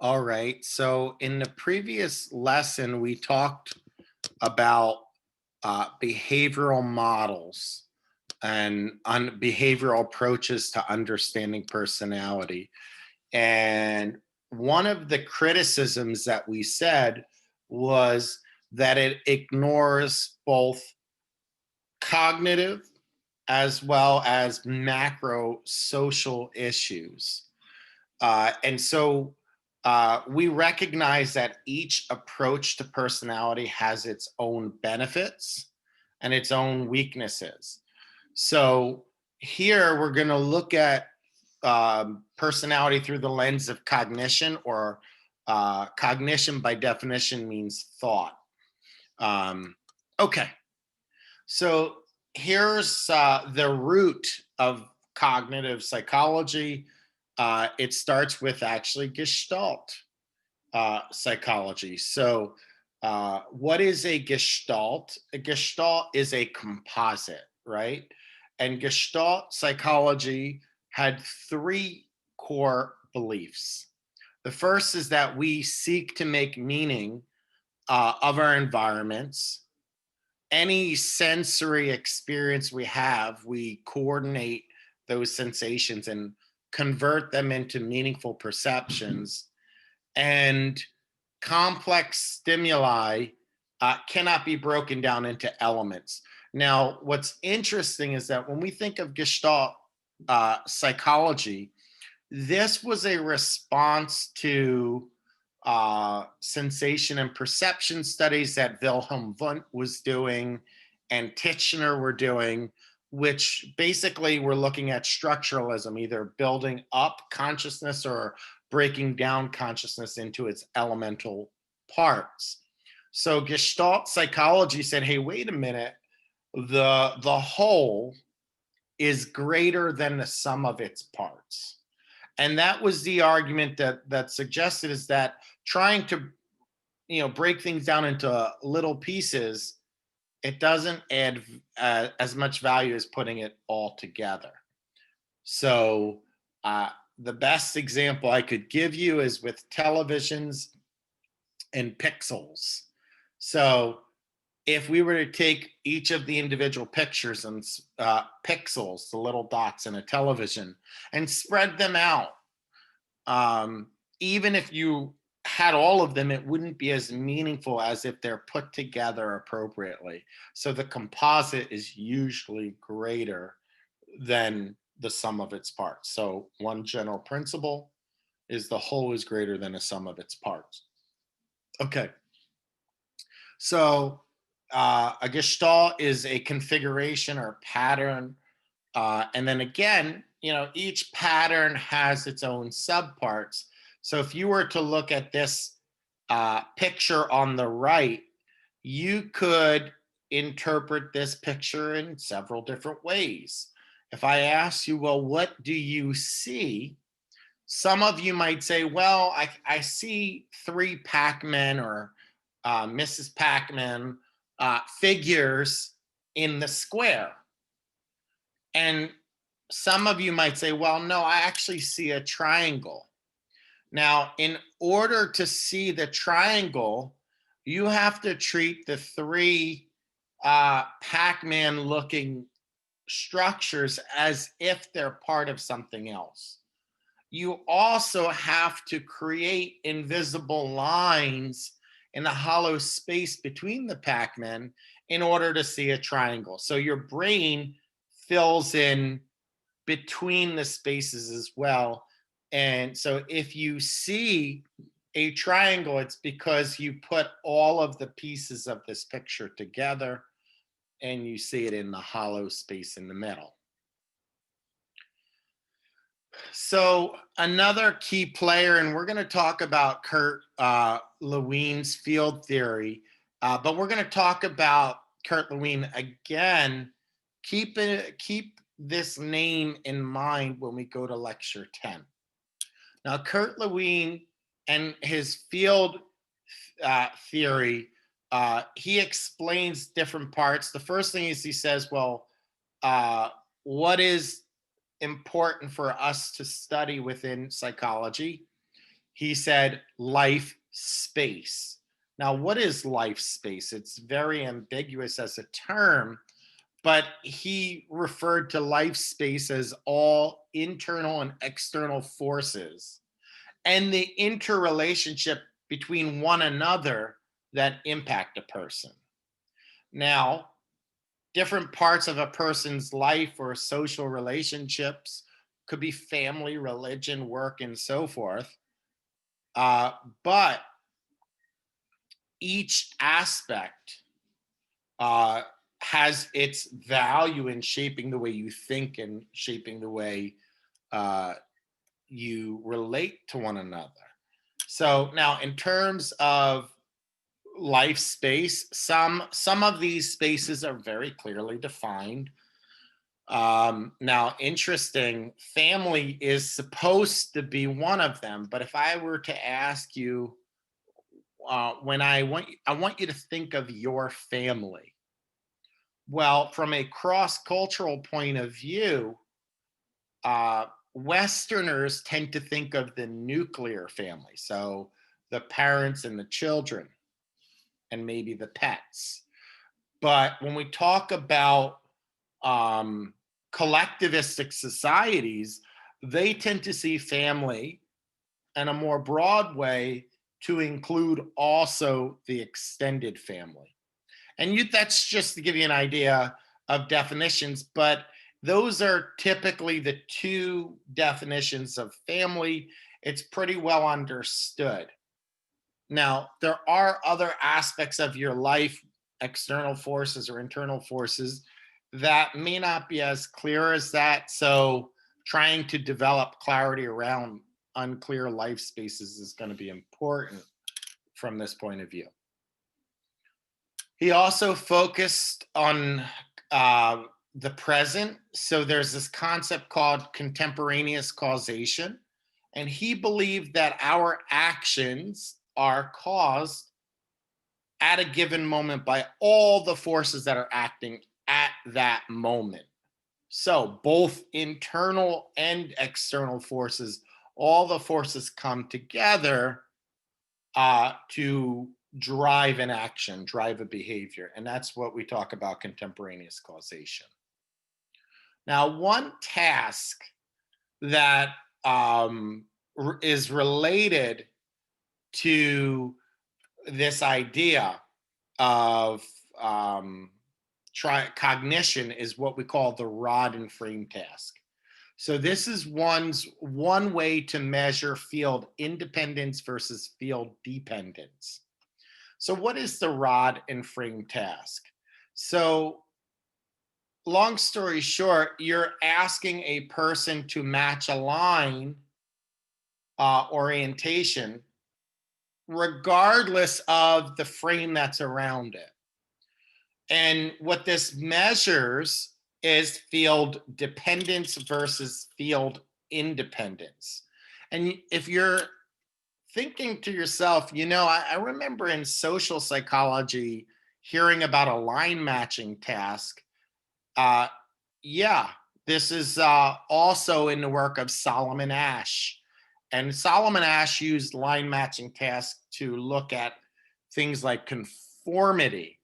All right. So in the previous lesson, we talked about behavioral models and behavioral approaches to understanding personality. And one of the criticisms that we said was that it ignores both cognitive as well as macro social issues. And so we recognize that each approach to personality has its own benefits and its own weaknesses. So here we're going to look at personality through the lens of cognition, or cognition by definition means thought. Um, okay, so here's the root of cognitive psychology. It starts with actually Gestalt psychology. So, what is a Gestalt? A Gestalt is a composite, right? And Gestalt psychology had three core beliefs. The first is that we seek to make meaning of our environments. Any sensory experience we have, we coordinate those sensations and convert them into meaningful perceptions. And complex stimuli cannot be broken down into elements. Now, what's interesting is that when we think of Gestalt psychology, this was a response to sensation and perception studies that Wilhelm Wundt was doing and Titchener were doing, which basically were looking at structuralism, either building up consciousness or breaking down consciousness into its elemental parts. So Gestalt psychology said, hey, wait a minute, the whole is greater than the sum of its parts. And that was the argument that suggested, is that trying to break things down into little pieces, it doesn't add as much value as putting it all together. So the best example I could give you is with televisions and pixels. So if we were to take each of the individual pictures and pixels, the little dots in a television, and spread them out, even if you had all of them, it wouldn't be as meaningful as if they're put together appropriately. So the composite is usually greater than the sum of its parts. So one general principle is the whole is greater than the sum of its parts. Okay. So a gestalt is a configuration or pattern. And then again, each pattern has its own subparts. So if you were to look at this picture on the right, you could interpret this picture in several different ways. If I ask you, well, what do you see? Some of you might say, well, I see three Pac-Men or Mrs. Pac-Man figures in the square. And some of you might say, well, no, I actually see a triangle. Now, in order to see the triangle, you have to treat the three Pac-Man looking structures as if they're part of something else. You also have to create invisible lines in the hollow space between the Pac-Man in order to see a triangle. So your brain fills in between the spaces as well. And so if you see a triangle, it's because you put all of the pieces of this picture together and you see it in the hollow space in the middle. So another key player, and we're going to talk about Kurt Lewin's field theory, but we're going to talk about Kurt Lewin again. Keep this name in mind when we go to lecture 10. Now, Kurt Lewin and his field theory, he explains different parts. The first thing is he says, well, what is important for us to study within psychology? He said life space. Now, what is life space? It's very ambiguous as a term, but he referred to life space as all internal and external forces and the interrelationship between one another that impact a person. Now, different parts of a person's life or social relationships could be family, religion, work, and so forth. But each aspect uh, has its value in shaping the way you think and shaping the way uh, you relate to one another. So now, in terms of life space, some of these spaces are very clearly defined. Now, interesting, family is supposed to be one of them, but if I were to ask you, when I want you to think of your family. Well, from a cross cultural point of view, Westerners tend to think of the nuclear family, so the parents and the children, and maybe the pets. But when we talk about um, collectivistic societies, they tend to see family in a more broad way to include also the extended family. And that's just to give you an idea of definitions, but those are typically the two definitions of family. It's pretty well understood. Now, there are other aspects of your life, external forces or internal forces, that may not be as clear as that. So, trying to develop clarity around unclear life spaces is going to be important from this point of view. He also focused on uh, the present. So, there's this concept called contemporaneous causation. And he believed that our actions are caused at a given moment by all the forces that are acting at that moment. So, both internal and external forces, all the forces come together to drive an action, drive a behavior. And that's what we talk about contemporaneous causation. Now, one task that is related to this idea of cognition is what we call the rod and frame task. So this is one way to measure field independence versus field dependence. So what is the rod and frame task? So long story short, you're asking a person to match a line orientation regardless of the frame that's around it. And what this measures is field dependence versus field independence. And if you're thinking to yourself, I remember in social psychology hearing about a line matching task. Uh, yeah, this is also in the work of Solomon Asch. And Solomon Asch used line matching tasks to look at things like conformity,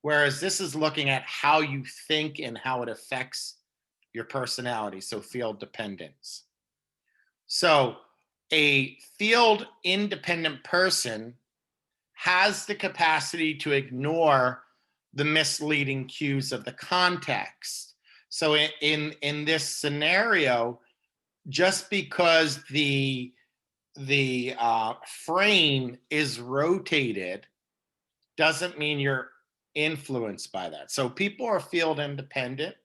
whereas this is looking at how you think and how it affects your personality, so field dependence. So a field independent person has the capacity to ignore the misleading cues of the context. So in this scenario, just because the frame is rotated doesn't mean you're influenced by that. So people who are field independent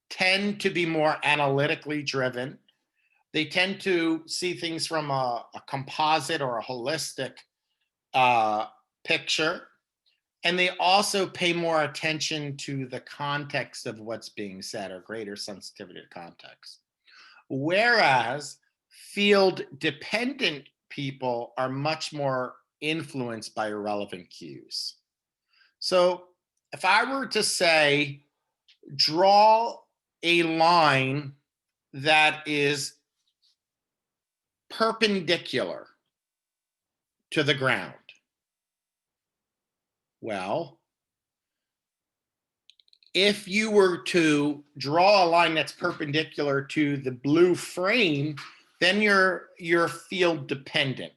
tend to be more analytically driven. They tend to see things from a composite or a holistic picture. And they also pay more attention to the context of what's being said, or greater sensitivity to context. Whereas field dependent people are much more influenced by irrelevant cues. So if I were to say, draw a line that is perpendicular to the ground. Well, if you were to draw a line that's perpendicular to the blue frame, then you're field dependent.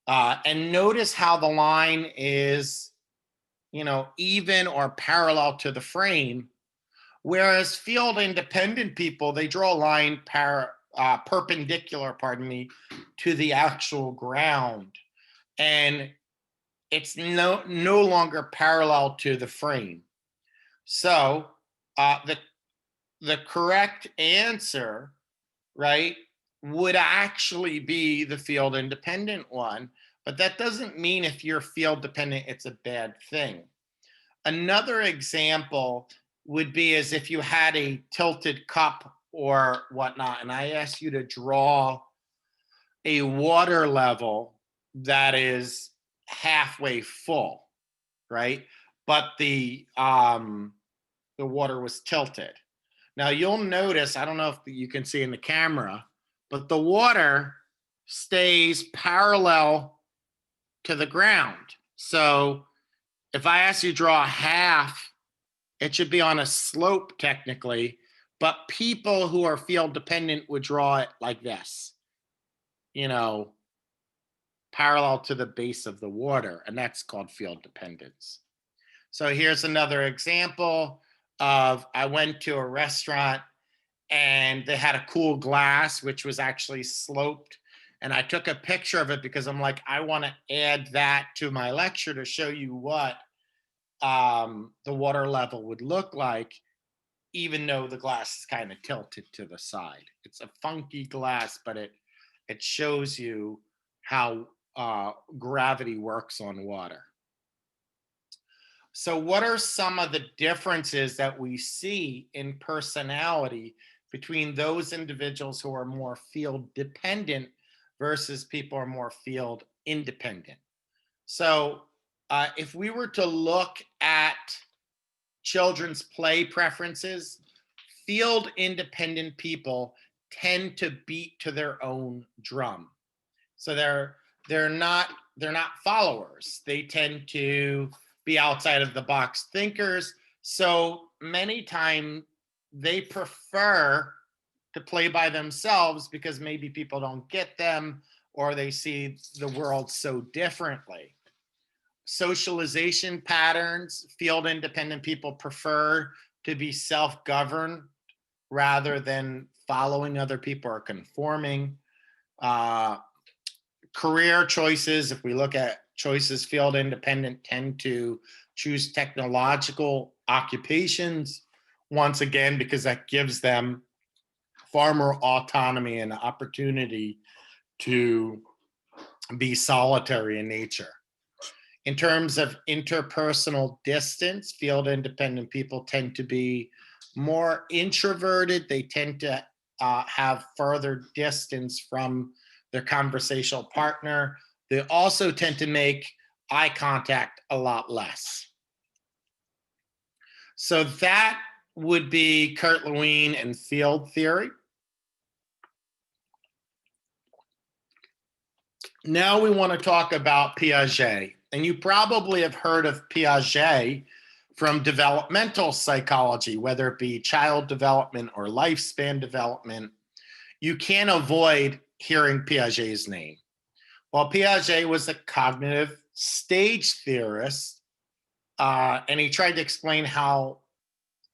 And notice how the line is, even or parallel to the frame. Whereas field independent people, they draw a line perpendicular, to the actual ground, and it's no longer parallel to the frame. So the correct answer, right, would actually be the field independent one. But that doesn't mean if you're field dependent, it's a bad thing. Another example would be as if you had a tilted cup or whatnot, and I asked you to draw a water level that is halfway full, right? But the water was tilted. Now you'll notice, I don't know if you can see in the camera, but the water stays parallel to the ground. So if I ask you to draw a half, it should be on a slope technically, but people who are field dependent would draw it like this, parallel to the base of the water, and that's called field dependence. So here's another example of, I went to a restaurant and they had a cool glass, which was actually sloped. And I took a picture of it because I'm like, I want to add that to my lecture to show you what the water level would look like, even though the glass is kind of tilted to the side. It's a funky glass, but it shows you how gravity works on water. So what are some of the differences that we see in personality between those individuals who are more field dependent versus people who are more field independent? So if we were to look at children's play preferences, field independent people tend to beat to their own drum. So they're not followers. They tend to be outside of the box thinkers. So many times they prefer to play by themselves because maybe people don't get them or they see the world so differently. Socialization patterns, field independent people prefer to be self-governed rather than following other people or conforming. Career choices, if we look at choices, field independent tend to choose technological occupations, once again, because that gives them far more autonomy and opportunity to be solitary in nature. In terms of interpersonal distance, field independent people tend to be more introverted. They tend to have further distance from their conversational partner. They also tend to make eye contact a lot less. So that would be Kurt Lewin and field theory. Now we want to talk about Piaget. And you probably have heard of Piaget from developmental psychology, whether it be child development or lifespan development. You can't avoid hearing Piaget's name. Well, Piaget was a cognitive stage theorist, and he tried to explain how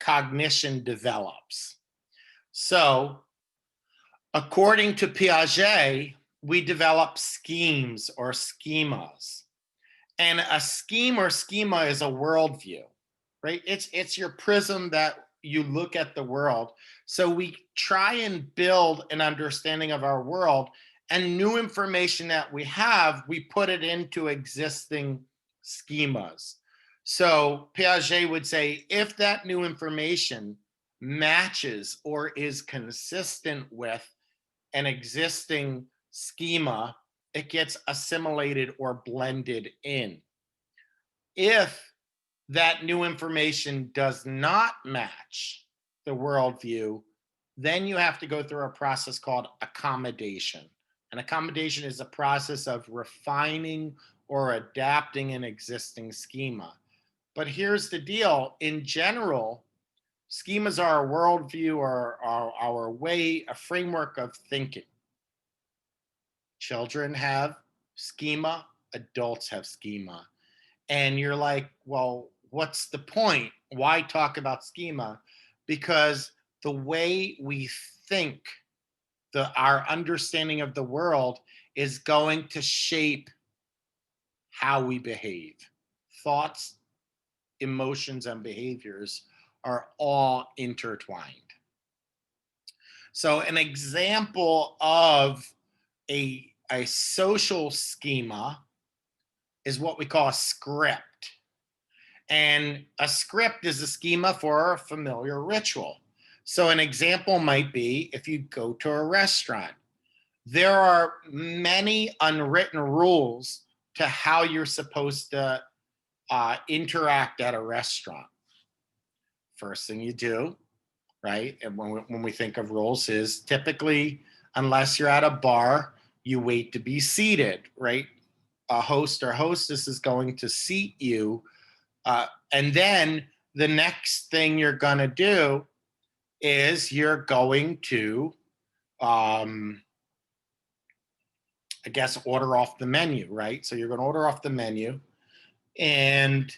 cognition develops. So, according to Piaget, we develop schemes or schemas. And a scheme or schema is a worldview, right? It's your prism that you look at the world. So we try and build an understanding of our world, and new information that we have, we put it into existing schemas. So Piaget would say, if that new information matches or is consistent with an existing schema, it gets assimilated or blended in. If that new information does not match the worldview, then you have to go through a process called accommodation. An accommodation is a process of refining or adapting an existing schema. But here's the deal: in general, schemas are a worldview or our way, a framework of thinking. Children have schema, adults have schema. And you're like, well, what's the point? Why talk about schema? Because the way we think, our understanding of the world is going to shape how we behave. Thoughts, emotions, and behaviors are all intertwined. So, an example of a social schema is what we call a script. And a script is a schema for a familiar ritual. So, an example might be if you go to a restaurant, there are many unwritten rules to how you're supposed to interact at a restaurant. First thing you do, right? And when we think of rules, is typically, unless you're at a bar, you wait to be seated, right? A host or hostess is going to seat you. And then the next thing you're going to do is you're going to, I guess, order off the menu, right? So you're going to order off the menu. And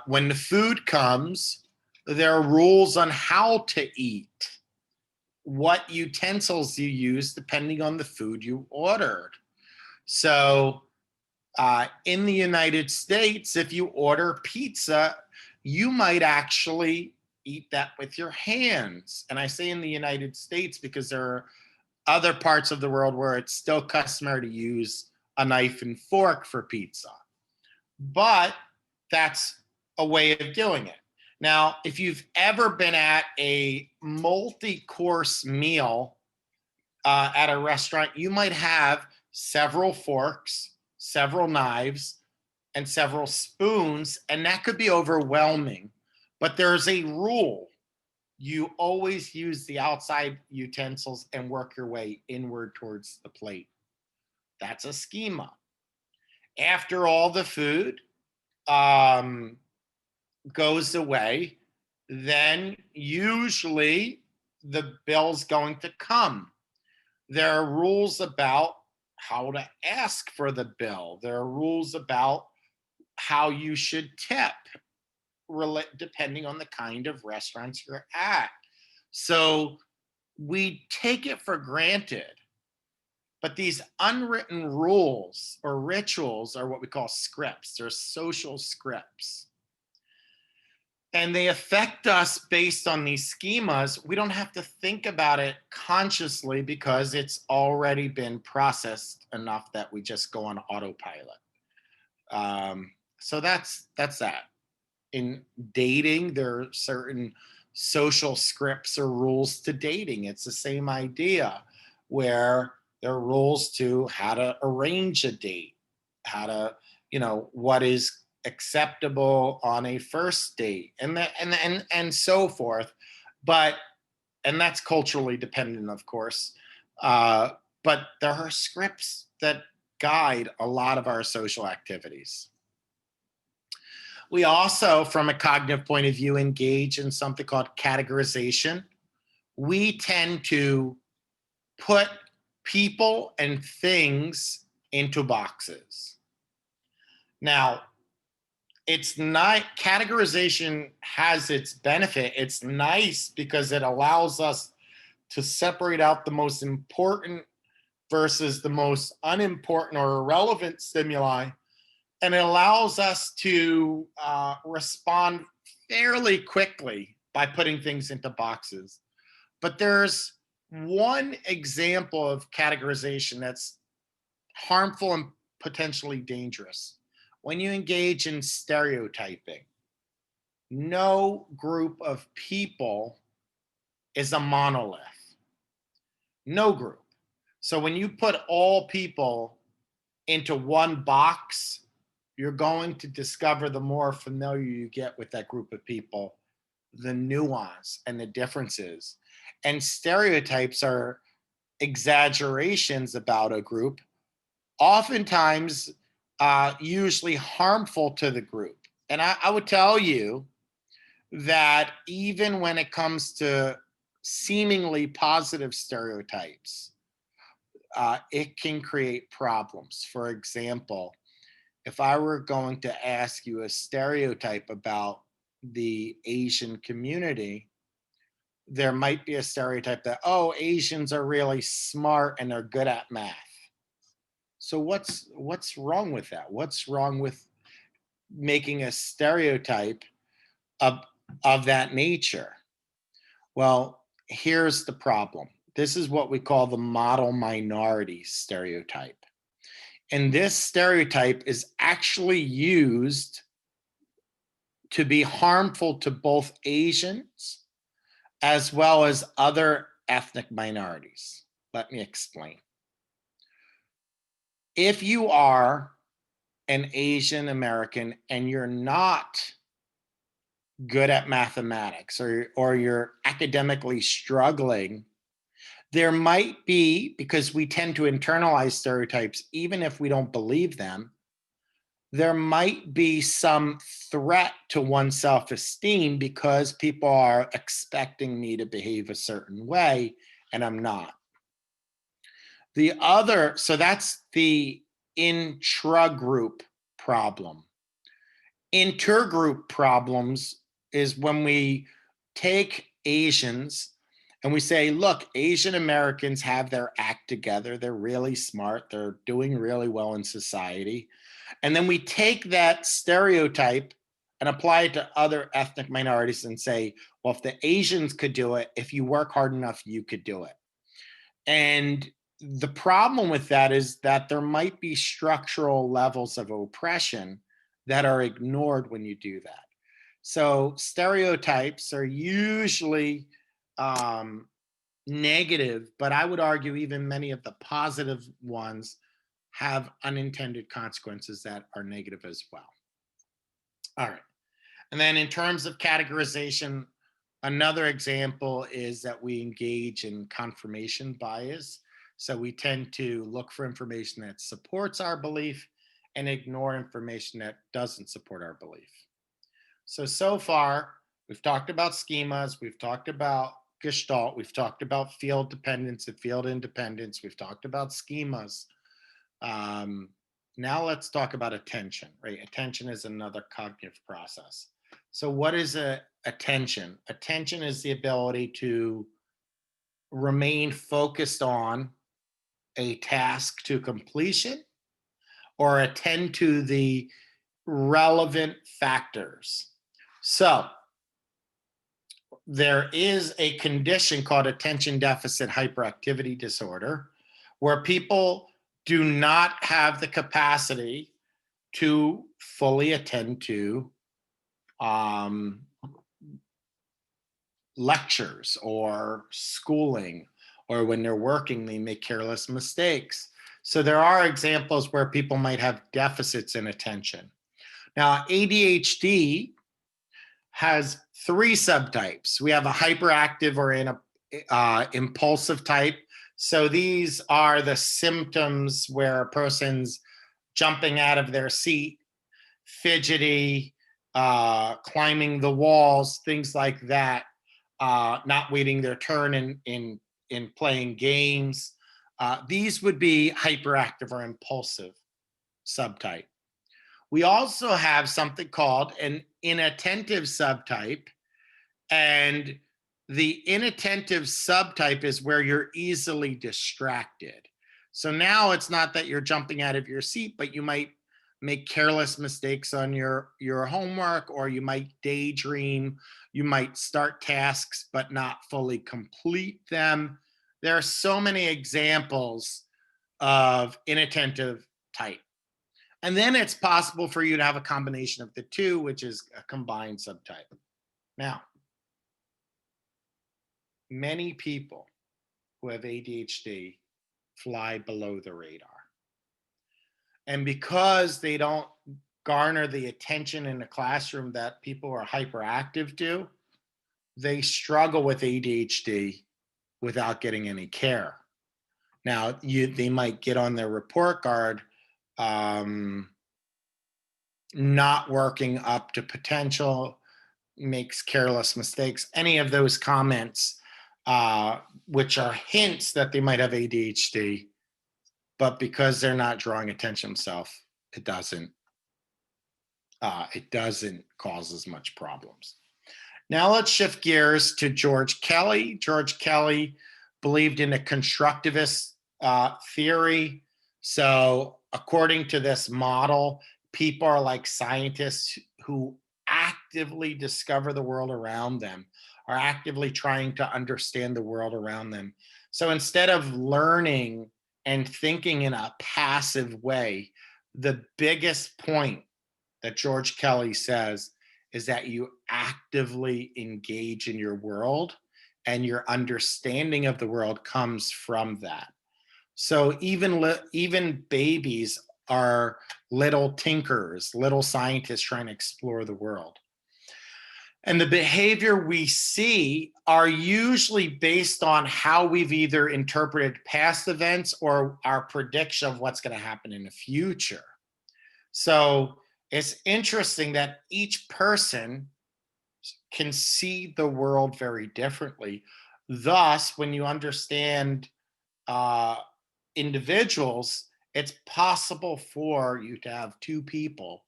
when the food comes, there are rules on how to eat, what utensils you use, depending on the food you ordered. So in the United States, if you order pizza, you might actually eat that with your hands. And I say in the United States because there are other parts of the world where it's still customary to use a knife and fork for pizza. But that's a way of doing it. Now, if you've ever been at a multi-course meal at a restaurant, you might have several forks, several knives, and several spoons, and that could be overwhelming. But there's a rule. You always use the outside utensils and work your way inward towards the plate. That's a schema. After all the food um, goes away, then usually the bill's going to come. There are rules about how to ask for the bill. There are rules about how you should tip, depending on the kind of restaurants you're at. So we take it for granted. But these unwritten rules or rituals are what we call scripts. They're social scripts. And they affect us based on these schemas. We don't have to think about it consciously because it's already been processed enough that we just go on autopilot. So that's that. In dating, there are certain social scripts or rules to dating. It's the same idea where there are rules to how to arrange a date, how to, what is acceptable on a first date, and so forth. But and that's culturally dependent, of course. But there are scripts that guide a lot of our social activities. We also, from a cognitive point of view, engage in something called categorization. We tend to put people and things into boxes. Now, it's not, categorization has its benefit. It's nice because it allows us to separate out the most important versus the most unimportant or irrelevant stimuli. And it allows us to respond fairly quickly by putting things into boxes. But there's one example of categorization that's harmful and potentially dangerous. When you engage in stereotyping, no group of people is a monolith. No group. So when you put all people into one box, you're going to discover, the more familiar you get with that group of people, the nuance and the differences. And stereotypes are exaggerations about a group, oftentimes usually harmful to the group. And I would tell you that even when it comes to seemingly positive stereotypes, it can create problems. For example, if I were going to ask you a stereotype about the Asian community, there might be a stereotype that, oh, Asians are really smart and they're good at math. So what's wrong with that? What's wrong with making a stereotype of of that nature? Well, here's the problem. This is what we call the model minority stereotype. And this stereotype is actually used to be harmful to both Asians as well as other ethnic minorities. Let me explain. If you are an Asian American and you're not good at mathematics, or you're academically struggling, there might be, because we tend to internalize stereotypes even if we don't believe them, there might be some threat to one's self-esteem because people are expecting me to behave a certain way and I'm not. So that's the intra-group problem. Intergroup problems is when we take Asians and we say, look, Asian Americans have their act together. They're really smart. They're doing really well in society. And then we take that stereotype and apply it to other ethnic minorities and say, well, if the Asians could do it, if you work hard enough, you could do it. And the problem with that is that there might be structural levels of oppression that are ignored when you do that. So stereotypes are usually negative, but I would argue even many of the positive ones have unintended consequences that are negative as well. All right. And then in terms of categorization, another example is that we engage in confirmation bias. So we tend to look for information that supports our belief and ignore information that doesn't support our belief. So far, we've talked about schemas, we've talked about Gestalt, we've talked about field dependence and field independence, we've talked about schemas. Now let's talk about attention, right? Attention is another cognitive process. So what is attention? Attention is the ability to remain focused on a task to completion or attend to the relevant factors. So there is a condition called attention deficit hyperactivity disorder where people do not have the capacity to fully attend to lectures or schooling, or when they're working, they make careless mistakes. So there are examples where people might have deficits in attention. Now, ADHD has three subtypes. We have a hyperactive or impulsive type. So these are the symptoms where a person's jumping out of their seat, fidgety, climbing the walls, things like that, not waiting their turn in playing games. These would be hyperactive or impulsive subtype. We also have something called an inattentive subtype, and the inattentive subtype is where you're easily distracted. So now it's not that you're jumping out of your seat, but you might make careless mistakes on your homework, or you might daydream, you might start tasks but not fully complete them. There are so many examples of inattentive type. And then it's possible for you to have a combination of the two, which is a combined subtype. Now, many people who have ADHD fly below the radar. And because they don't garner the attention in the classroom that people who are hyperactive do, they struggle with ADHD without getting any care. Now, they might get on their report card, um, not working up to potential, makes careless mistakes, any of those comments, which are hints that they might have ADHD, but because they're not drawing attention themselves, it doesn't cause as much problems. Now let's shift gears to George Kelly. George Kelly believed in a constructivist theory. So according to this model, people are like scientists who actively discover the world around them, are actively trying to understand the world around them. So instead of learning and thinking in a passive way, the biggest point that George Kelly says is that you actively engage in your world, and your understanding of the world comes from that. So even babies are little tinkers, little scientists trying to explore the world. And the behavior we see are usually based on how we've either interpreted past events or our prediction of what's going to happen in the future. So it's interesting that each person can see the world very differently. Thus, when you understand uh, individuals, it's possible for you to have two people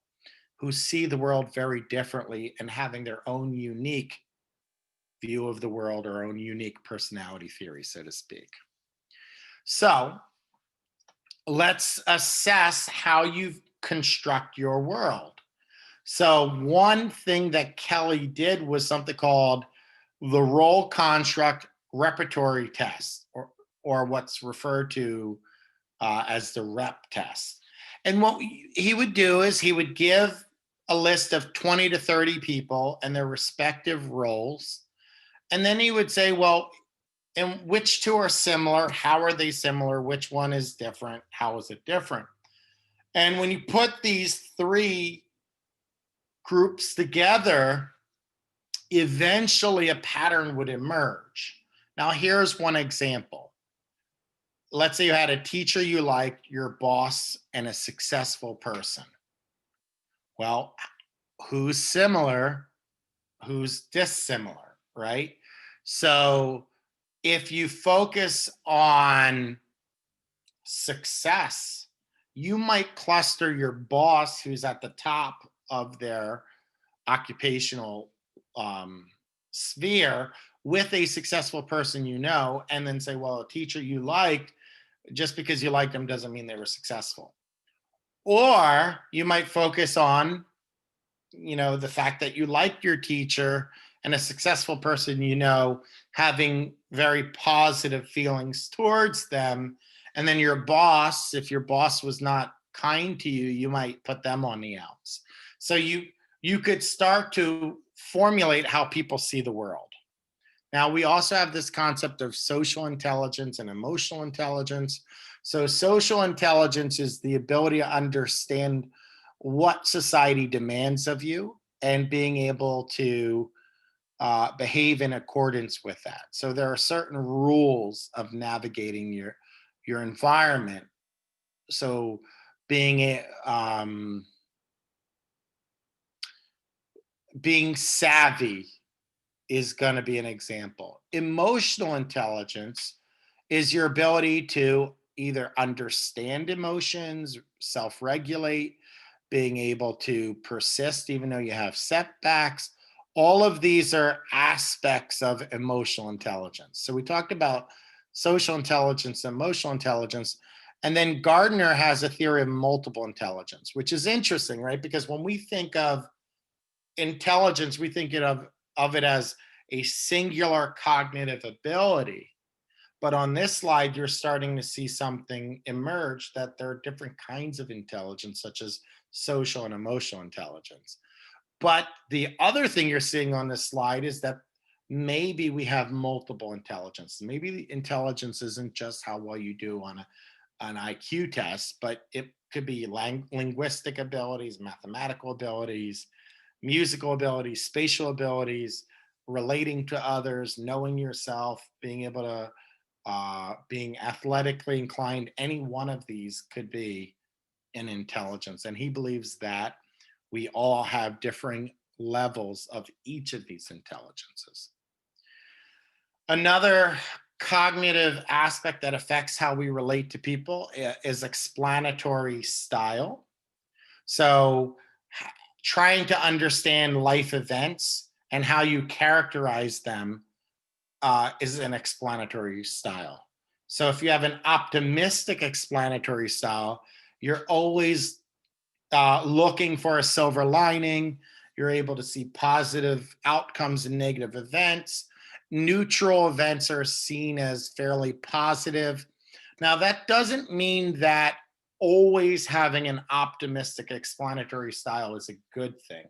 who see the world very differently and having their own unique view of the world or own unique personality theory, so to speak. So let's assess how you construct your world. So one thing that Kelly did was something called the role construct repertory test, or what's referred to as the rep test. And what he would do is he would give a list of 20 to 30 people and their respective roles. And then he would say, well, and which two are similar? How are they similar? Which one is different? How is it different? And when you put these three groups together, eventually a pattern would emerge. Now, here's one example. Let's say you had a teacher you liked, your boss, and a successful person. Well, who's similar? Who's dissimilar, right? So if you focus on success, you might cluster your boss, who's at the top of their occupational sphere, with a successful person you know, and then say, well, a teacher you liked, just because you liked them doesn't mean they were successful. Or you might focus on, the fact that you liked your teacher and a successful person you know, having very positive feelings towards them. And then your boss, if your boss was not kind to you, you might put them on the outs. So you could start to formulate how people see the world. Now, we also have this concept of social intelligence and emotional intelligence. So social intelligence is the ability to understand what society demands of you and being able to behave in accordance with that. So there are certain rules of navigating your environment. So being savvy is going to be an example. Emotional intelligence is your ability to either understand emotions, self-regulate, being able to persist even though you have setbacks. All of these are aspects of emotional intelligence. So we talked about social intelligence, emotional intelligence, and then Gardner has a theory of multiple intelligence, which is interesting, right? Because when we think of intelligence, we think of it as a singular cognitive ability. But on this slide, you're starting to see something emerge, that there are different kinds of intelligence, such as social and emotional intelligence. But the other thing you're seeing on this slide is that maybe we have multiple intelligence. Maybe the intelligence isn't just how well you do on an IQ test, but it could be linguistic abilities, mathematical abilities, musical abilities, spatial abilities, relating to others, knowing yourself, being able to being athletically inclined, any one of these could be an intelligence. And he believes that we all have differing levels of each of these intelligences. Another cognitive aspect that affects how we relate to people is explanatory style. So, trying to understand life events and how you characterize them is an explanatory style. So, if you have an optimistic explanatory style, you're always looking for a silver lining. You're able to see positive outcomes in negative events. Neutral events are seen as fairly positive. Now, that doesn't mean that always having an optimistic explanatory style is a good thing.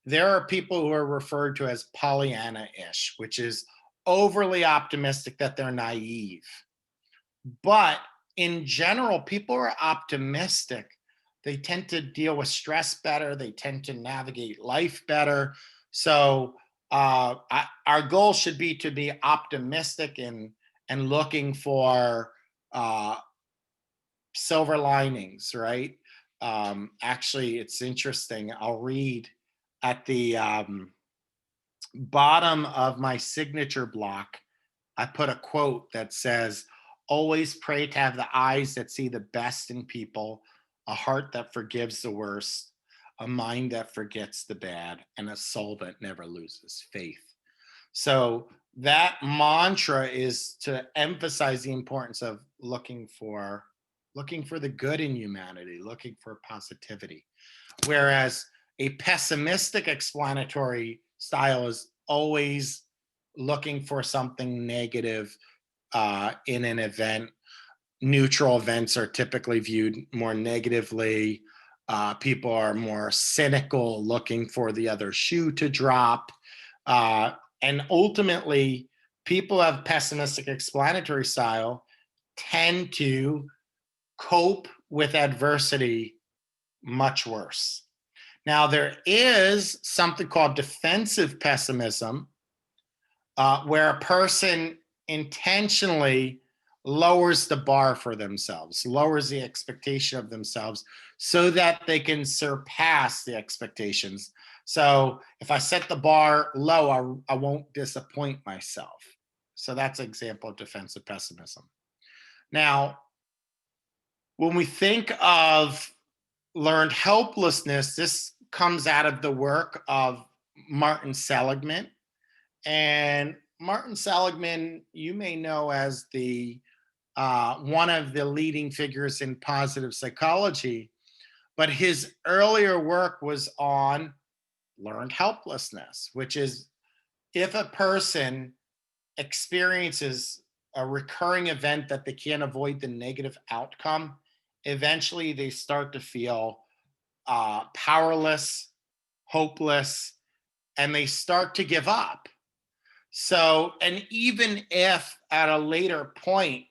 There are people who are referred to as Pollyanna ish, which is overly optimistic that they're naive. But in general, people who are optimistic. They tend to deal with stress better. They tend to navigate life better. So our goal should be to be optimistic and looking for uh, silver linings, right? Actually, it's interesting. I'll read at the bottom of my signature block. I put a quote that says, "Always pray to have the eyes that see the best in people, a heart that forgives the worst, a mind that forgets the bad, and a soul that never loses faith." So that mantra is to emphasize the importance of looking for the good in humanity, looking for positivity. Whereas a pessimistic explanatory style is always looking for something negative in an event. Neutral events are typically viewed more negatively. People are more cynical, looking for the other shoe to drop. And ultimately, people have pessimistic explanatory style tend to cope with adversity much worse. Now, there is something called defensive pessimism, where a person intentionally lowers the bar for themselves, lowers the expectation of themselves so that they can surpass the expectations. So if I set the bar low, I won't disappoint myself. So that's an example of defensive pessimism. Now, when we think of learned helplessness, this comes out of the work of Martin Seligman. And Martin Seligman, you may know as the one of the leading figures in positive psychology, but his earlier work was on learned helplessness, which is if a person experiences a recurring event that they can't avoid the negative outcome, eventually they start to feel powerless, hopeless, and they start to give up. So, and even if at a later point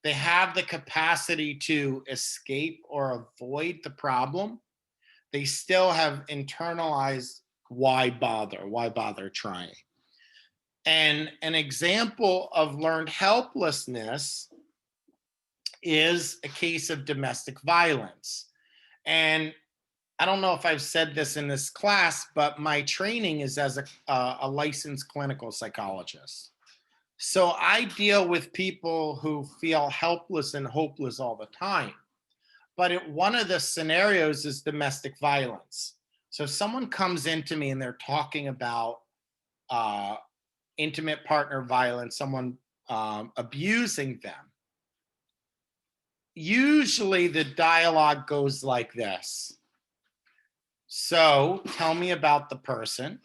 they have the capacity to escape or avoid the problem, they still have internalized why bother? Why bother trying? And an example of learned helplessness is a case of domestic violence. And I don't know if I've said this in this class, but my training is as a licensed clinical psychologist. So I deal with people who feel helpless and hopeless all the time. But one of the scenarios is domestic violence. So if someone comes into me and they're talking about uh, intimate partner violence, someone abusing them, usually the dialogue goes like this. So tell me about the person.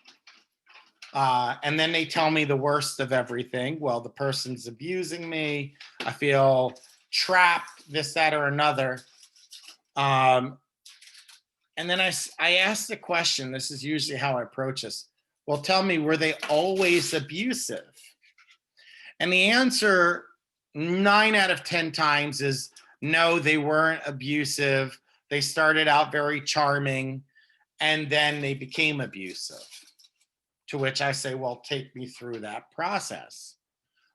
And then they tell me the worst of everything. Well, the person's abusing me. I feel trapped, this, that, or another. And then I ask the question, this is usually how I approach this. Well, tell me, were they always abusive? And the answer 9 out of 10 times is no, they weren't abusive. They started out very charming and then they became abusive. To which I say, well, take me through that process.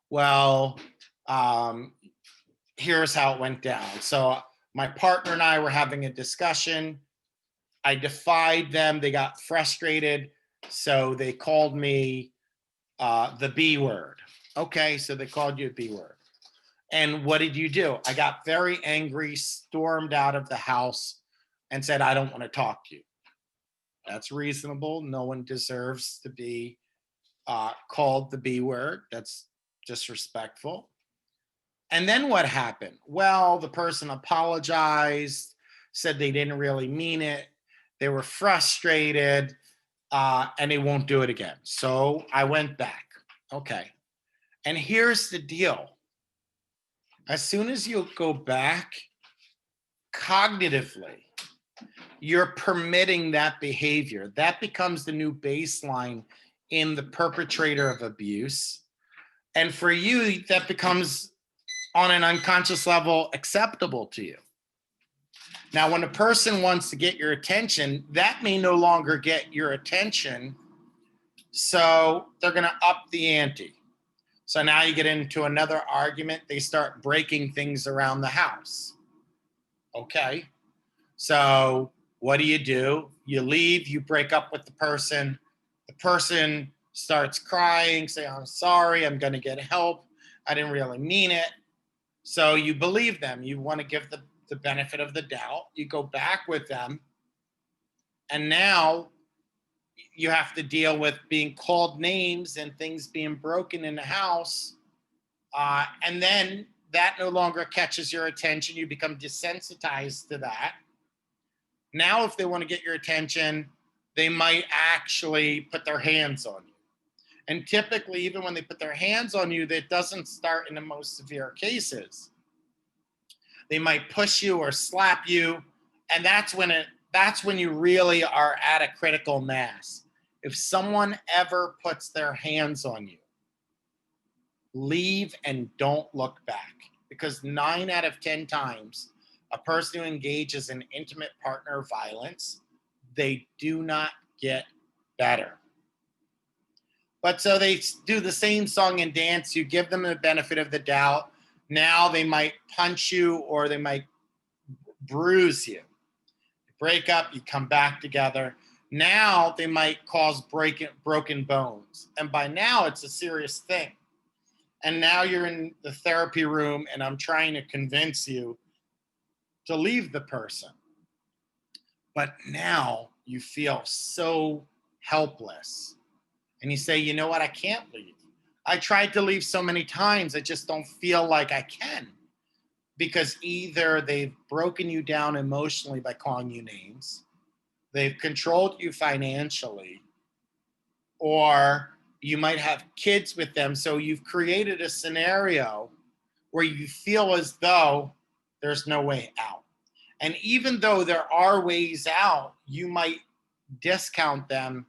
Well, Um, Here's how it went down. So my partner and I were having a discussion. I defied them. They got frustrated. So they called me the B word. Okay, so they called you a B word. And what did you do? I got very angry, stormed out of the house, and said, I don't want to talk to you. That's reasonable. No one deserves to be called the B word. That's disrespectful. And then what happened? Well, the person apologized, said they didn't really mean it. They were frustrated, and they won't do it again. So I went back. Okay. And here's the deal: as soon as you go back cognitively, you're permitting that behavior. That becomes the new baseline in the perpetrator of abuse. And for you, that becomes on an unconscious level acceptable to you. Now, when a person wants to get your attention, that may no longer get your attention. So they're going to up the ante. So now you get into another argument. They start breaking things around the house. Okay. So what do? You leave, you break up with the person. The person starts crying, say, I'm sorry, I'm going to get help. I didn't really mean it. So you believe them. You want to give the benefit of the doubt. You go back with them. And now you have to deal with being called names and things being broken in the house. And then that no longer catches your attention. You become desensitized to that. Now, if they want to get your attention, they might actually put their hands on you. And typically, even when they put their hands on you, that doesn't start in the most severe cases. They might push you or slap you, and that's when you really are at a critical mass. If someone ever puts their hands on you, leave and don't look back, because 9 out of 10 times a person who engages in intimate partner violence, they do not get better. But so they do the same song and dance. You give them the benefit of the doubt. Now they might punch you or they might bruise you. You break up, you come back together. Now they might cause broken bones. And by now it's a serious thing. And now you're in the therapy room and I'm trying to convince you to leave the person. But now you feel so helpless. And you say, you know what? I can't leave. I tried to leave so many times. I just don't feel like I can. Because either they've broken you down emotionally by calling you names, they've controlled you financially, or you might have kids with them. So you've created a scenario where you feel as though there's no way out. And even though there are ways out, you might discount them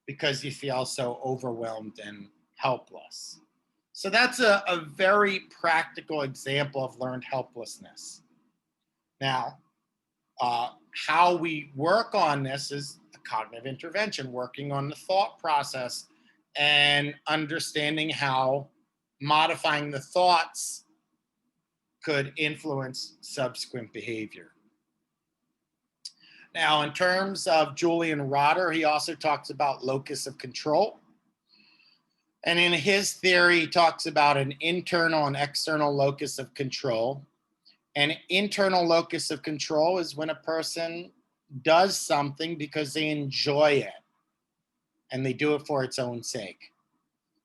because you feel so overwhelmed and helpless. So that's a very practical example of learned helplessness. Now, how we work on this is a cognitive intervention, working on the thought process and understanding how modifying the thoughts could influence subsequent behavior. Now, in terms of Julian Rotter, he also talks about locus of control. And in his theory, he talks about an internal and external locus of control. An internal locus of control is when a person does something because they enjoy it and they do it for its own sake.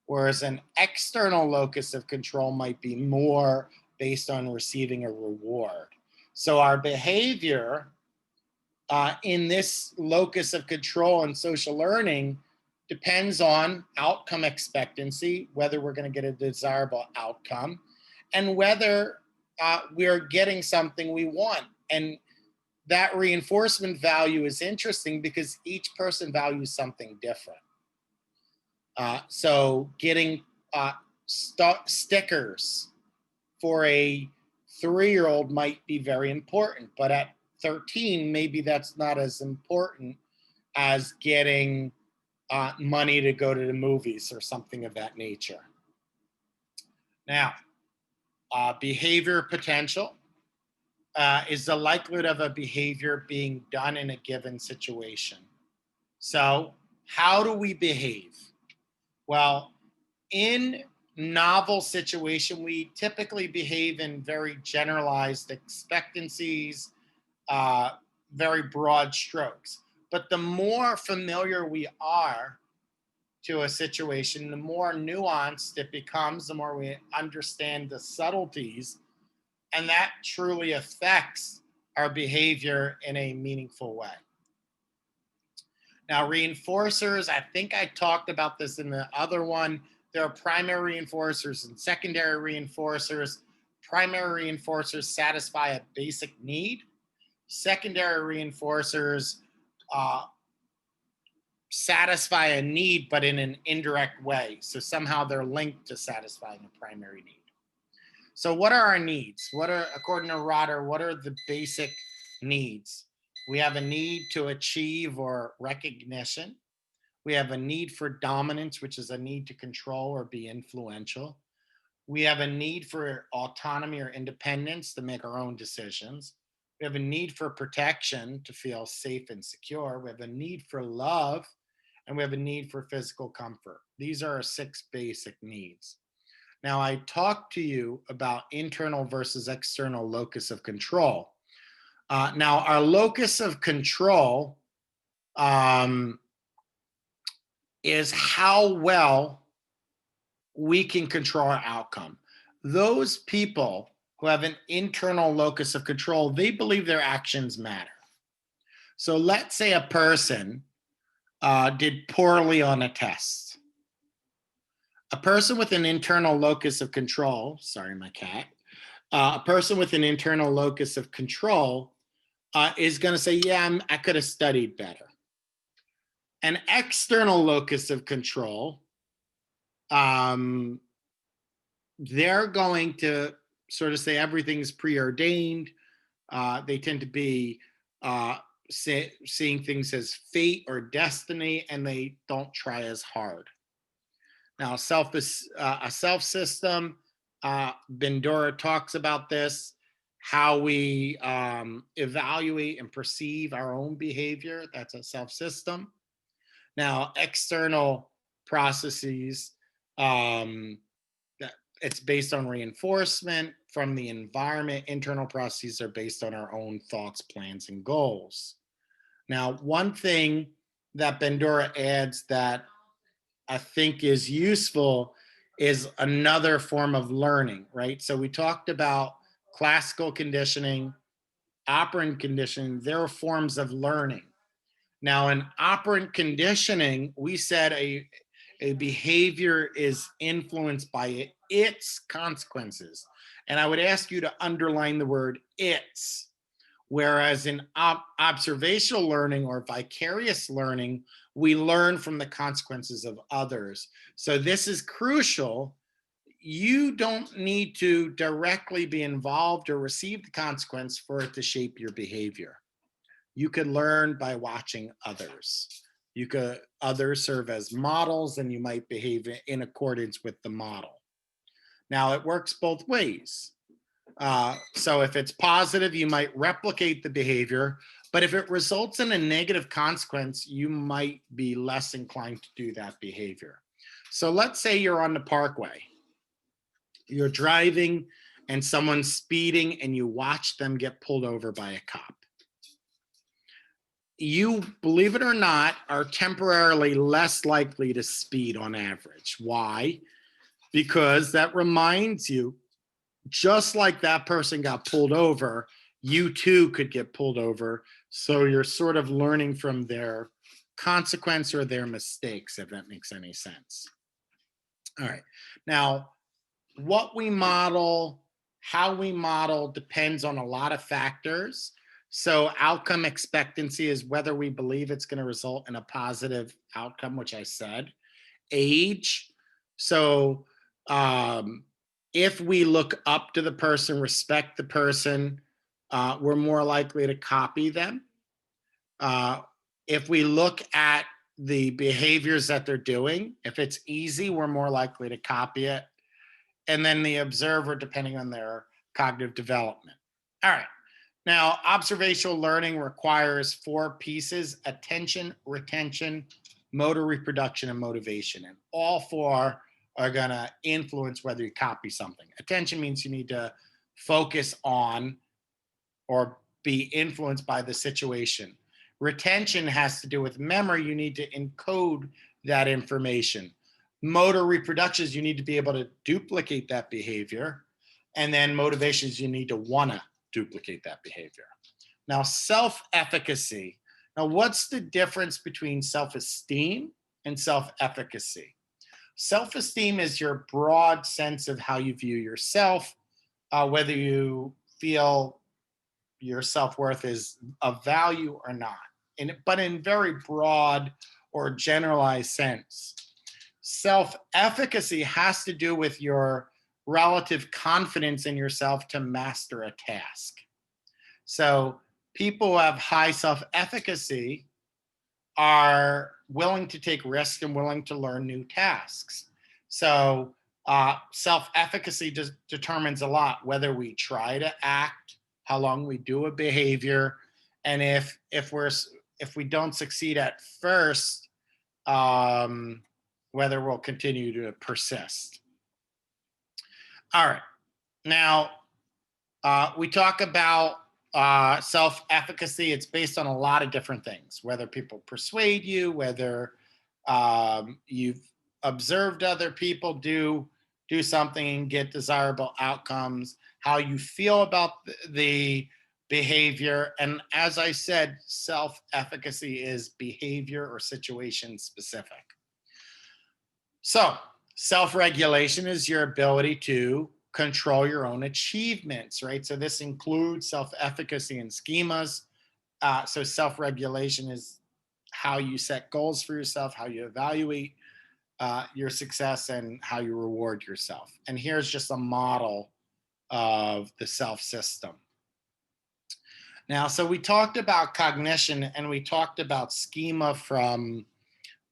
Whereas an external locus of control might be more based on receiving a reward. So our behavior in this locus of control and social learning depends on outcome expectancy, whether we're going to get a desirable outcome, and whether we're getting something we want. And that reinforcement value is interesting because each person values something different. So getting stickers for a 3-year-old might be very important, but at 13, maybe that's not as important as getting money to go to the movies or something of that nature. Now, Behavior potential is the likelihood of a behavior being done in a given situation. So, how do we behave? Well, in novel situation, we typically behave in very generalized expectancies, uh, very broad strokes. But the more familiar we are to a situation, the more nuanced it becomes, the more we understand the subtleties, and that truly affects our behavior in a meaningful way. Now, reinforcers, I think I talked about this in the other one. There are primary reinforcers and secondary reinforcers. Primary reinforcers satisfy a basic need. Secondary reinforcers uh, satisfy a need, but in an indirect way. So somehow they're linked to satisfying a primary need. So what are our needs? What are, according to Rotter, what are the basic needs? We have a need to achieve or recognition. We have a need for dominance, which is a need to control or be influential. We have a need for autonomy or independence to make our own decisions. We have a need for protection to feel safe and secure. We have a need for love, and we have a need for physical comfort. These are our 6 basic needs. Now, I talked to you about internal versus external locus of control. Now, our locus of control is how well we can control our outcome. Those people who have an internal locus of control, they believe their actions matter. So let's say a person did poorly on a test. A person with an internal locus of control, sorry, my cat, a person with an internal locus of control is going to say, yeah, I could have studied better. An external locus of control, they're going to sort of say everything's preordained. They tend to be seeing things as fate or destiny, and they don't try as hard. Now, a self system, Bandura talks about this, how we evaluate and perceive our own behavior. That's a self system. Now, external processes, it's based on reinforcement from the environment. Internal processes are based on our own thoughts, plans, and goals. Now, one thing that Bandura adds that I think is useful is another form of learning, right? So we talked about classical conditioning, operant conditioning, they're forms of learning. Now, in operant conditioning, we said a behavior is influenced by its consequences. And I would ask you to underline the word its. Whereas in observational learning or vicarious learning, we learn from the consequences of others. So this is crucial. You don't need to directly be involved or receive the consequence for it to shape your behavior. You could learn by watching others. Others serve as models, and you might behave in accordance with the model. Now, it works both ways. So if it's positive, you might replicate the behavior, but if it results in a negative consequence, you might be less inclined to do that behavior. So let's say you're on the parkway. You're driving and someone's speeding and you watch them get pulled over by a cop. You, believe it or not, are temporarily less likely to speed on average. Why? Because that reminds you, just like that person got pulled over, you too could get pulled over. So you're sort of learning from their consequence or their mistakes, if that makes any sense. All right. Now, what we model, how we model depends on a lot of factors. So outcome expectancy is whether we believe it's going to result in a positive outcome, which I said. Age. So if we look up to the person, respect the person, we're more likely to copy them. If we look at the behaviors that they're doing, if it's easy, we're more likely to copy it. and then the observer, depending on their cognitive development. All right. Now, observational learning requires 4 pieces: attention, retention, motor reproduction, and motivation. And all 4 are going to influence whether you copy something. Attention means you need to focus on or be influenced by the situation. Retention has to do with memory. You need to encode that information. Motor reproduction is you need to be able to duplicate that behavior. And then motivation is you need to want to duplicate that behavior. Now, self-efficacy. Now, what's the difference between self-esteem and self-efficacy? Self-esteem is your broad sense of how you view yourself, whether you feel your self-worth is of value or not, but in very broad or generalized sense. Self-efficacy has to do with your relative confidence in yourself to master a task. So people who have high self-efficacy are willing to take risks and willing to learn new tasks. So self-efficacy determines a lot whether we try to act, how long we do a behavior, and if we don't succeed at first, whether we'll continue to persist. All right. Now, we talk about self-efficacy. It's based on a lot of different things, whether people persuade you, whether you've observed other people do something and get desirable outcomes, how you feel about the behavior. And as I said, self-efficacy is behavior or situation specific. So self-regulation is your ability to control your own achievements, right? So this includes self-efficacy and schemas. So self-regulation is how you set goals for yourself, how you evaluate your success, and how you reward yourself. And here's just a model of the self system. Now, so we talked about cognition and we talked about schema from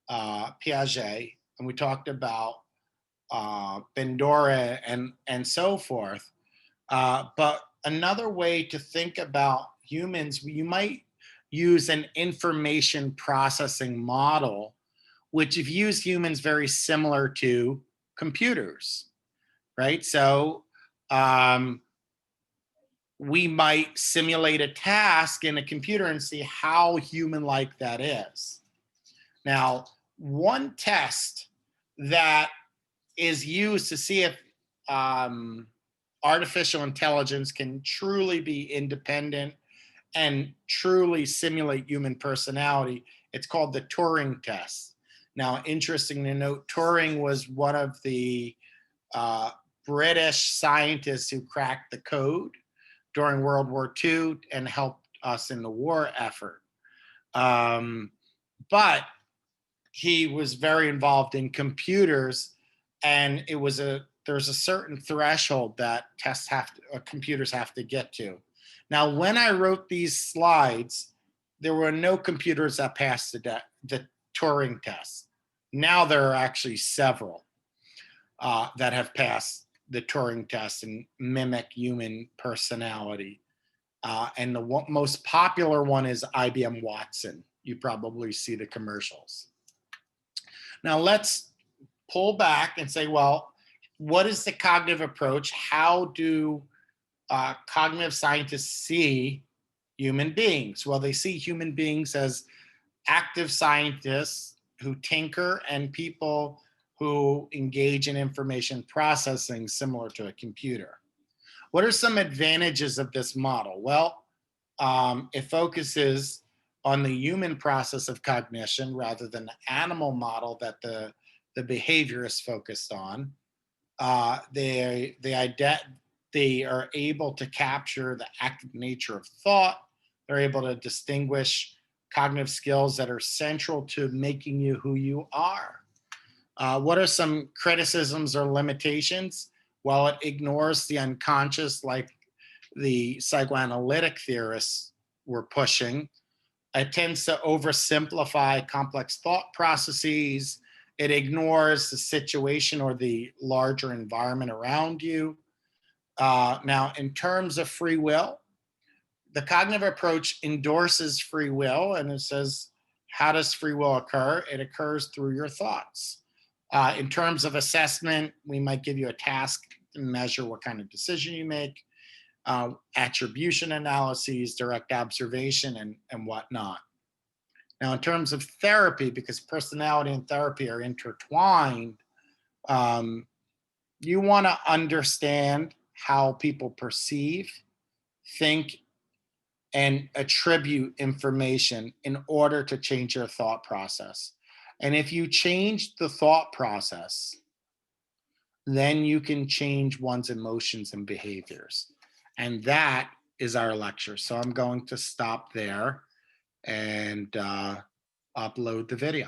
Piaget, and we talked about Bandura and so forth. But another way to think about humans, you might use an information processing model, which views humans very similar to computers, right? So we might simulate a task in a computer and see how human-like that is. Now, one test that is used to see if artificial intelligence can truly be independent and truly simulate human personality, it's called the Turing test. Now, interesting to note, Turing was one of the British scientists who cracked the code during World War II and helped us in the war effort. But he was very involved in computers, and there's a certain threshold that computers have to get to. Now, when I wrote these slides, there were no computers that passed the Turing test. Now there are actually several that have passed the Turing test and mimic human personality. And the most popular one is IBM Watson. You probably see the commercials. Now let's pull back and say, well, what is the cognitive approach? How do cognitive scientists see human beings? Well, they see human beings as active scientists who tinker and people who engage in information processing similar to a computer. What are some advantages of this model? Well, it focuses on the human process of cognition rather than the animal model that the behaviorist focused on. They are able to capture the active nature of thought. They're able to distinguish cognitive skills that are central to making you who you are. What are some criticisms or limitations? Well, it ignores the unconscious, like the psychoanalytic theorists were pushing. It tends to oversimplify complex thought processes. It ignores the situation or the larger environment around you. Now, in terms of free will, the cognitive approach endorses free will, and it says, how does free will occur? It occurs through your thoughts. In terms of assessment, we might give you a task to measure what kind of decision you make, attribution analyses, direct observation, and whatnot. Now, in terms of therapy, because personality and therapy are intertwined, um, you want to understand how people perceive, think, and attribute information in order to change your thought process. And if you change the thought process, then you can change one's emotions and behaviors. And that is our lecture. So I'm going to stop there and upload the video.